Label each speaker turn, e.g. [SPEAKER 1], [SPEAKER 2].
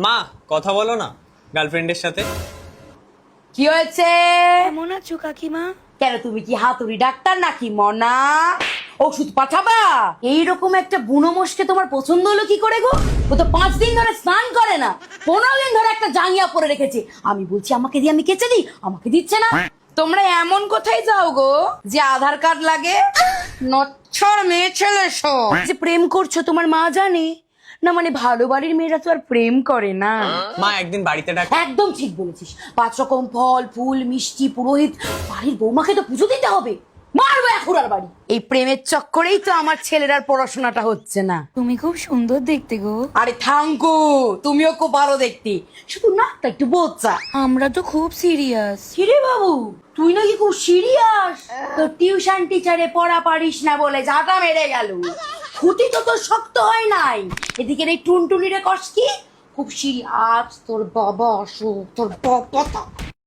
[SPEAKER 1] মা কথা বলো না গার্লফ্রেন্ডের সাথে।
[SPEAKER 2] কি হয়েছে?
[SPEAKER 3] কেমন আছো কাকিমা?
[SPEAKER 2] কেন তুমি কি হাতুড়ি ডাক্তার নাকি মনা? ওষুধ পাঠাবা? এইরকম একটা বুনো মোষকে তোমার পছন্দ হলো কি করে গো? ও তো 5 দিন ধরে স্নান করে না, 15 দিন ধরে একটা জাঙ্গিয়া পরে রেখেছে। আমি বলছি আমাকে দিয়ে আমি কেচে দিই, আমাকে দিচ্ছে না। তোমরা এমন কোথায় যাও গো যে আধার কার্ড লাগে? নচ্ছর মেয়ে ছেলে সব যে প্রেম করছো তোমার মা জানে না? মানে ভালো বাড়ির মেয়েরা তো আর প্রেম করে না।
[SPEAKER 1] মা একদিন বাড়িতে ডাক।
[SPEAKER 2] একদম ঠিক বলেছিস। 5 রকম ফল ফুল মিষ্টি পুরোহিত, বাড়ির বৌমাকে তো পুজো দিতে হবে। মারবো এখুরার বাড়ি। এই প্রেমের চক্করেই তো আমার ছেলের আর পড়াশোনাটা হচ্ছে না।
[SPEAKER 3] তুমি খুব সুন্দর দেখতে গো।
[SPEAKER 2] আরে থাঙ্কু, তুমিও খুব ভালো দেখতে, শুধু নাকটা একটু বোচা।
[SPEAKER 3] আমরা তো খুব সিরিয়াস।
[SPEAKER 2] কিরে বাবু, তুই নাকি খুব সিরিয়াস? তোর টিউশন টিচারে পড়া পারিস না বলে ঝাঁটা মেরে গেল। খুঁটি তো তোর শক্ত হয় নাই। এদিকে এই টুনটুনি রে কস কি খুব সিরিয়াস। তোর বাবা অসুখ, তোর বাবা